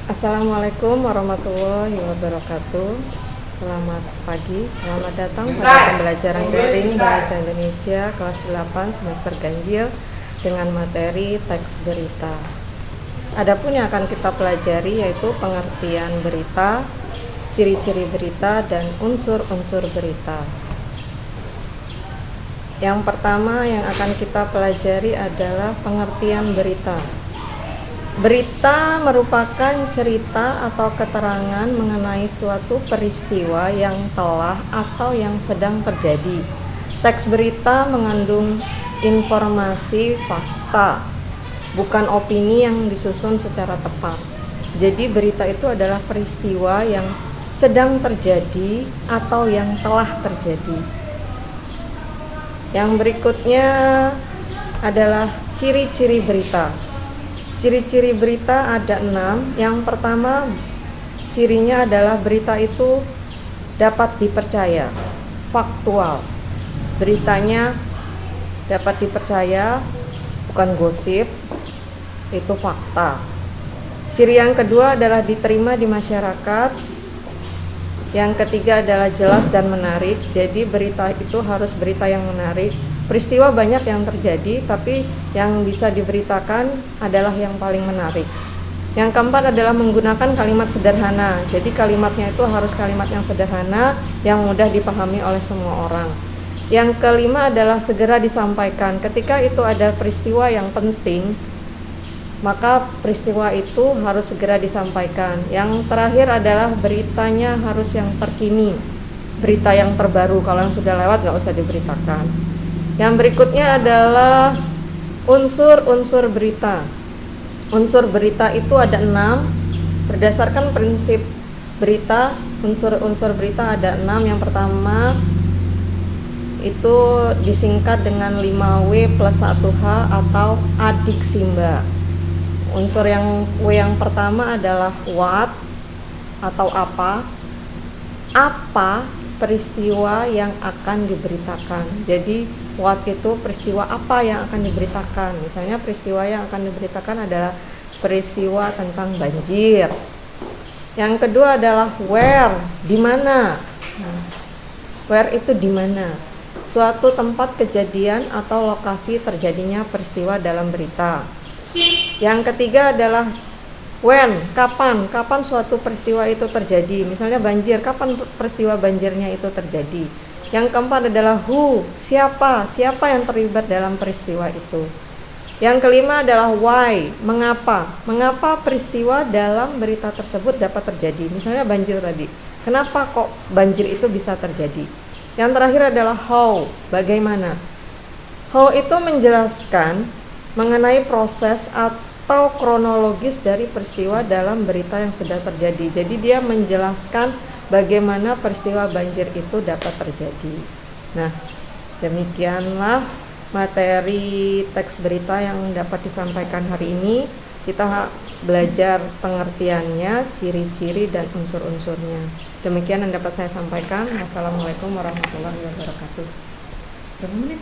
Assalamualaikum warahmatullahi wabarakatuh. Selamat pagi, selamat datang pada pembelajaran daring Bahasa Indonesia kelas 8 semester ganjil dengan materi teks berita. Adapun yang akan kita pelajari yaitu pengertian berita, ciri-ciri berita, dan unsur-unsur berita. Yang pertama yang akan kita pelajari adalah pengertian berita. Berita merupakan cerita atau keterangan mengenai suatu peristiwa yang telah atau yang sedang terjadi. Teks berita mengandung informasi fakta, bukan opini yang disusun secara tepat. Jadi berita itu adalah peristiwa yang sedang terjadi atau yang telah terjadi. Yang berikutnya adalah ciri-ciri berita. Ciri-ciri berita ada 6. Yang pertama, cirinya adalah berita itu dapat dipercaya, faktual. Beritanya dapat dipercaya, bukan gosip, itu fakta. Ciri yang kedua adalah diterima di masyarakat. Yang ketiga adalah jelas dan menarik. Jadi berita itu harus berita yang menarik. Peristiwa banyak yang terjadi, tapi yang bisa diberitakan adalah yang paling menarik. Yang keempat adalah menggunakan kalimat sederhana. Jadi kalimatnya itu harus kalimat yang sederhana, yang mudah dipahami oleh semua orang. Yang kelima adalah segera disampaikan. Ketika itu ada peristiwa yang penting, maka peristiwa itu harus segera disampaikan. Yang terakhir adalah beritanya harus yang terkini, berita yang terbaru. Kalau yang sudah lewat nggak usah diberitakan. Yang berikutnya adalah unsur-unsur berita. Unsur berita itu ada 6. Berdasarkan prinsip berita, unsur-unsur berita ada 6. Yang pertama itu disingkat dengan 5W plus 1H atau adiksimba. Unsur yang W yang pertama adalah what atau apa peristiwa yang akan diberitakan. Jadi what itu peristiwa apa yang akan diberitakan. Misalnya peristiwa yang akan diberitakan adalah peristiwa tentang banjir. Yang kedua adalah where, di mana. Where itu di mana? Suatu tempat kejadian atau lokasi terjadinya peristiwa dalam berita. Yang ketiga adalah when, kapan suatu peristiwa itu terjadi. Misalnya banjir, kapan peristiwa banjirnya itu terjadi. Yang keempat adalah who, siapa yang terlibat dalam peristiwa itu. Yang kelima adalah why, mengapa peristiwa dalam berita tersebut dapat terjadi. Misalnya banjir tadi, kenapa kok banjir itu bisa terjadi. Yang terakhir adalah how, bagaimana. How itu menjelaskan mengenai proses atau kronologis dari peristiwa dalam berita yang sudah terjadi. Jadi dia menjelaskan bagaimana peristiwa banjir itu dapat terjadi. Nah, demikianlah materi teks berita yang dapat disampaikan hari ini. Kita belajar pengertiannya, ciri-ciri dan unsur-unsurnya. Demikian yang dapat saya sampaikan. Wassalamualaikum warahmatullahi wabarakatuh. Berapa menit?